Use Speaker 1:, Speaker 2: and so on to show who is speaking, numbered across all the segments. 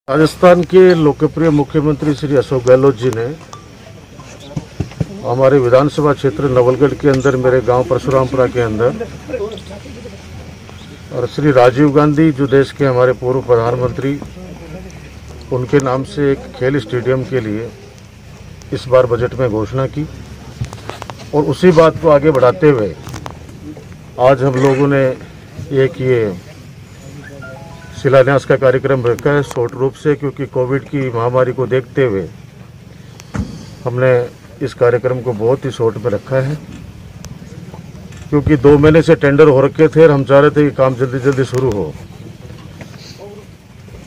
Speaker 1: राजस्थान के लोकप्रिय मुख्यमंत्री श्री अशोक गहलोत जी ने हमारे विधानसभा क्षेत्र नवलगढ़ के अंदर, मेरे गांव परशुरामपुरा के अंदर, और श्री राजीव गांधी जो देश के हमारे पूर्व प्रधानमंत्री, उनके नाम से एक खेल स्टेडियम के लिए इस बार बजट में घोषणा की। और उसी बात को आगे बढ़ाते हुए आज हम लोगों ने एक ये शिलान्यास का कार्यक्रम रखा है शॉर्ट रूप से, क्योंकि कोविड की महामारी को देखते हुए हमने इस कार्यक्रम को बहुत ही शॉर्ट में रखा है, क्योंकि 2 महीने से टेंडर हो रखे थे और हम चाह रहे थे कि काम जल्दी जल्दी शुरू हो।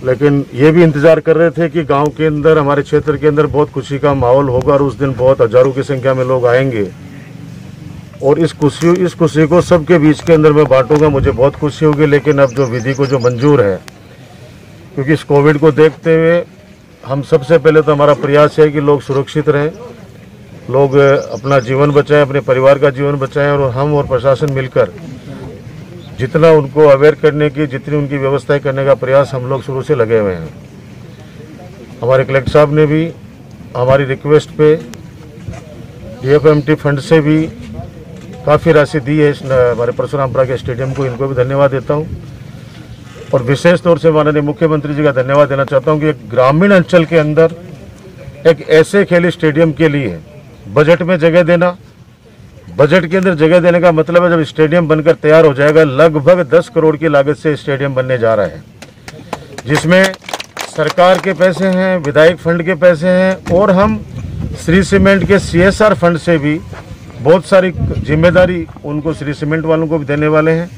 Speaker 1: लेकिन ये भी इंतजार कर रहे थे कि गांव के अंदर, हमारे क्षेत्र के अंदर बहुत खुशी का माहौल होगा और उस दिन बहुत हजारों की संख्या में लोग आएंगे और इस खुशी को सबके बीच के अंदर मैं बांटूंगा। मुझे बहुत खुशी होगी। लेकिन अब जो विधि को जो मंजूर है, क्योंकि इस कोविड को देखते हुए हम सबसे पहले तो हमारा प्रयास है कि लोग सुरक्षित रहें, लोग अपना जीवन बचाएं, अपने परिवार का जीवन बचाएं, और हम और प्रशासन मिलकर जितना उनको अवेयर करने की, जितनी उनकी व्यवस्थाएं करने का प्रयास हम लोग शुरू से लगे हुए हैं। हमारे कलेक्टर साहब ने भी हमारी रिक्वेस्ट पे DFMT फंड से भी काफ़ी राशि दी है हमारे परशुरामपुरा के स्टेडियम को। इनको भी धन्यवाद देता हूं और विशेष तौर से माननीय मुख्यमंत्री जी का धन्यवाद देना चाहता हूं कि एक ग्रामीण अंचल के अंदर एक ऐसे खेल स्टेडियम के लिए बजट में जगह देना। बजट के अंदर जगह देने का मतलब है, जब स्टेडियम बनकर तैयार हो जाएगा, लगभग 10 करोड़ की लागत से स्टेडियम बनने जा रहा है, जिसमें सरकार के पैसे हैं, विधायक फंड के पैसे हैं, और हम श्री सीमेंट के CSR फंड से भी बहुत सारी जिम्मेदारी उनको, श्री सीमेंट वालों को भी देने वाले हैं।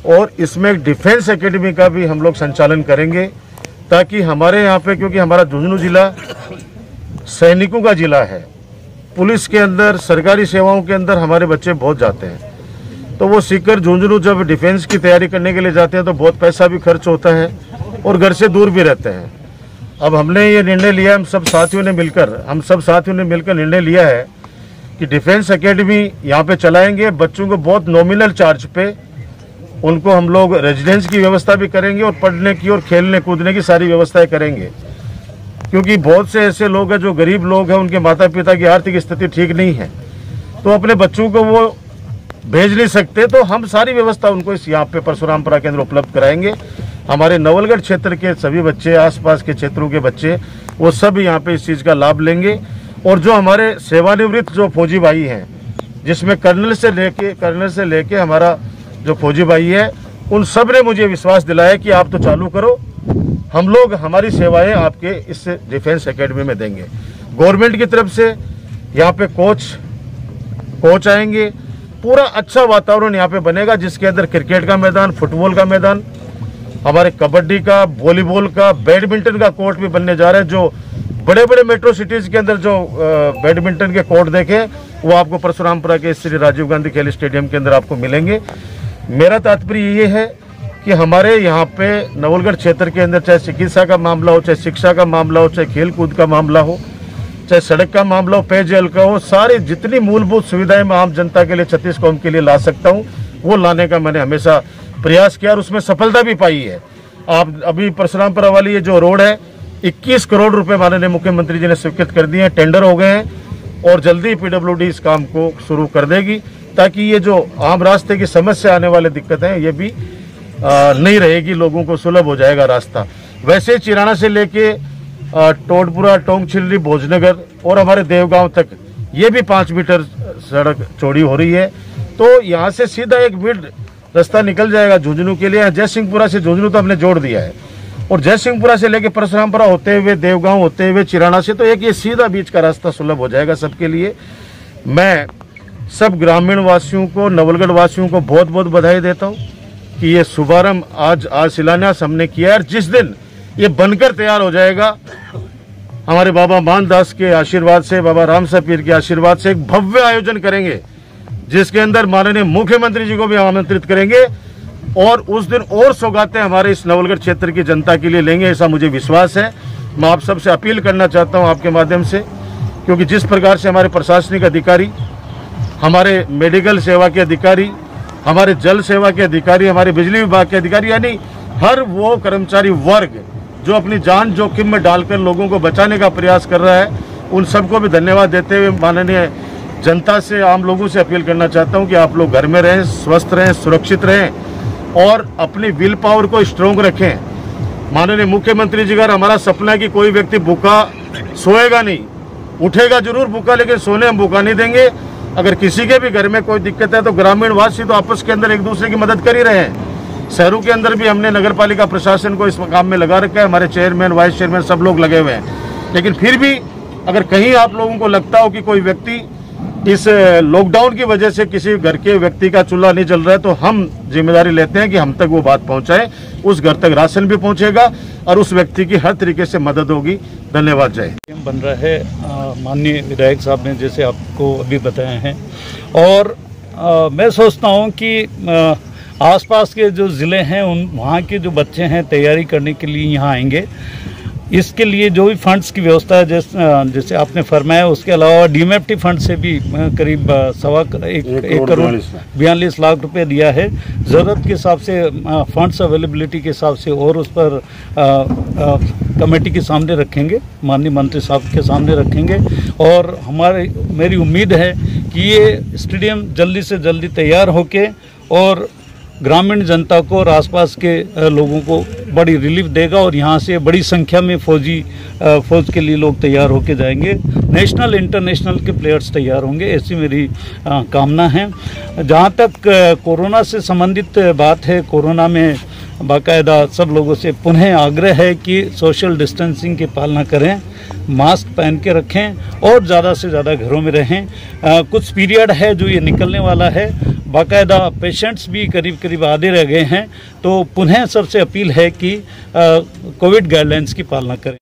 Speaker 1: और इसमें एक डिफेंस एकेडमी का भी हम लोग संचालन करेंगे, ताकि हमारे यहाँ पे, क्योंकि हमारा झुंझुनू जिला सैनिकों का जिला है, पुलिस के अंदर, सरकारी सेवाओं के अंदर हमारे बच्चे बहुत जाते हैं, तो वो सीकर झुंझुनू जब डिफेंस की तैयारी करने के लिए जाते हैं तो बहुत पैसा भी खर्च होता है और घर से दूर भी रहते हैं। अब हमने ये निर्णय लिया, हम सब साथियों ने मिलकर निर्णय लिया है कि डिफेंस एकेडमी यहाँ पे चलाएंगे। बच्चों को बहुत नॉमिनल चार्ज पे उनको हम लोग रेजिडेंस की व्यवस्था भी करेंगे और पढ़ने की और खेलने कूदने की सारी व्यवस्थाएं करेंगे, क्योंकि बहुत से ऐसे लोग हैं जो गरीब लोग हैं, उनके माता पिता की आर्थिक स्थिति ठीक नहीं है, तो अपने बच्चों को वो भेज नहीं सकते, तो हम सारी व्यवस्था उनको इस यहाँ पे परशुरामपुरा के अंदर उपलब्ध कराएंगे। हमारे नवलगढ़ क्षेत्र के सभी बच्चे, आसपास के क्षेत्रों के बच्चे, वो सब यहाँ पे इस चीज़ का लाभ लेंगे। और जो हमारे सेवानिवृत्त जो फौजी भाई हैं, जिसमें कर्नल से लेके हमारा जो फौजी भाई है, उन सब ने मुझे विश्वास दिलाया कि आप तो चालू करो, हम लोग हमारी सेवाएं आपके इस डिफेंस एकेडमी में देंगे। गवर्नमेंट की तरफ से यहाँ पे कोच आएंगे, पूरा अच्छा वातावरण यहाँ पे बनेगा, जिसके अंदर क्रिकेट का मैदान, फुटबॉल का मैदान, हमारे कबड्डी का, वॉलीबॉल का, बैडमिंटन का कोर्ट भी बनने जा रहे हैं। जो बड़े बड़े मेट्रो सिटीज के अंदर जो बैडमिंटन के कोर्ट देखे, वो आपको परशुरामपुरा के श्री राजीव गांधी खेल स्टेडियम के अंदर आपको मिलेंगे। मेरा तात्पर्य ये है कि हमारे यहाँ पे नवलगढ़ क्षेत्र के अंदर, चाहे चिकित्सा का मामला हो, चाहे शिक्षा का मामला हो, चाहे खेल कूद का मामला हो, चाहे सड़क का मामला हो, पेयजल का हो, सारी जितनी मूलभूत सुविधाएं मैं आम जनता के लिए, छत्तीस कौम के लिए ला सकता हूँ, वो लाने का मैंने हमेशा प्रयास किया और उसमें सफलता भी पाई है। आप अभी परशुरामपुरा वाली ये जो रोड है, 21 करोड़ रुपए माननीय मुख्यमंत्री जी ने स्वीकृत कर दिए हैं, टेंडर हो गए हैं और जल्दी PWD इस काम को शुरू कर देगी, ताकि ये जो आम रास्ते की समस्या आने वाली दिक्कत है, ये भी नहीं रहेगी, लोगों को सुलभ हो जाएगा रास्ता। वैसे चिराना से लेके टोडपुरा, टोंगचिल्ली, भोजनगर और हमारे देवगांव तक ये भी 5 मीटर सड़क चौड़ी हो रही है, तो यहाँ से सीधा एक मिड रास्ता निकल जाएगा झुंझुनू के लिए। जयसिंहपुरा से झुंझुनू तो हमने जोड़ दिया है, और जयसिंहपुरा से लेके परशुरामपुरा होते हुए, देवगांव होते हुए, चिराना से, तो एक ये सीधा बीच का रास्ता सुलभ हो जाएगा सबके लिए। मैं सब ग्रामीण वासियों को, नवलगढ़ वासियों को बहुत बहुत बधाई देता हूँ कि ये शुभारंभ आज शिलान्यास हमने किया है। जिस दिन ये बनकर तैयार हो जाएगा, हमारे बाबा मानदास के आशीर्वाद से, बाबा रामसा पीर के आशीर्वाद से एक भव्य आयोजन करेंगे, जिसके अंदर माननीय मुख्यमंत्री जी को भी आमंत्रित करेंगे, और उस दिन और सौगातें हमारे इस नवलगढ़ क्षेत्र की जनता के लिए लेंगे, ऐसा मुझे विश्वास है। मैं आप सबसे अपील करना चाहता हूं आपके माध्यम से, क्योंकि जिस प्रकार से हमारे प्रशासनिक अधिकारी, हमारे मेडिकल सेवा के अधिकारी, हमारे जल सेवा के अधिकारी, हमारे बिजली विभाग के अधिकारी, यानी हर वो कर्मचारी वर्ग जो अपनी जान जोखिम में डालकर लोगों को बचाने का प्रयास कर रहा है, उन सबको भी धन्यवाद देते हुए माननीय जनता से, आम लोगों से अपील करना चाहता हूं कि आप लोग घर में रहें, स्वस्थ रहें, सुरक्षित रहें और अपनी विल पावर को स्ट्रोंग रखें। माननीय मुख्यमंत्री जी का हमारा सपना है कि कोई व्यक्ति भूखा सोएगा नहीं, उठेगा जरूर भूखा, लेकिन सोने हम भूखा नहीं देंगे। अगर किसी के भी घर में कोई दिक्कत है तो ग्रामीण वासी तो आपस के अंदर एक दूसरे की मदद कर ही रहे हैं। शहरों के अंदर भी हमने नगर पालिका प्रशासन को इस काम में लगा रखा है, हमारे चेयरमैन, वाइस चेयरमैन सब लोग लगे हुए हैं। लेकिन फिर भी अगर कहीं आप लोगों को लगता हो कि कोई व्यक्ति इस लॉकडाउन की वजह से किसी घर के व्यक्ति का चूल्हा नहीं जल रहा है, तो हम जिम्मेदारी लेते हैं कि हम तक वो बात पहुंचाए, उस घर तक राशन भी पहुंचेगा और उस व्यक्ति की हर तरीके से मदद होगी। धन्यवाद। जय
Speaker 2: बन रहा है माननीय विधायक साहब ने जैसे आपको अभी बताया है, और मैं सोचता हूं कि आसपास के जो ज़िले हैं वहाँ के जो बच्चे हैं तैयारी करने के लिए यहाँ आएंगे। इसके लिए जो भी फंड्स की व्यवस्था है जैसे आपने फरमाया, उसके अलावा डीएमएफटी फंड से भी करीब 1 करोड़ 42 लाख रुपए दिया है। ज़रूरत के हिसाब से फंड्स अवेलेबिलिटी के हिसाब से और उस पर कमेटी के सामने रखेंगे, माननीय मंत्री साहब के सामने रखेंगे। और मेरी उम्मीद है कि ये स्टेडियम जल्दी से जल्दी तैयार होके और ग्रामीण जनता को और आसपास के लोगों को बड़ी रिलीफ देगा और यहाँ से बड़ी संख्या में फौज के लिए लोग तैयार होके जाएंगे। नेशनल इंटरनेशनल के प्लेयर्स तैयार होंगे, ऐसी मेरी कामना है। जहाँ तक कोरोना से संबंधित बात है, कोरोना में बाकायदा सब लोगों से पुनः आग्रह है कि सोशल डिस्टेंसिंग की पालना करें, मास्क पहन के रखें और ज़्यादा से ज़्यादा घरों में रहें। कुछ पीरियड है जो ये निकलने वाला है, बाकायदा पेशेंट्स भी करीब करीब आधे रह गए हैं, तो पुनः सबसे अपील है कि कोविड गाइडलाइंस की पालना करें।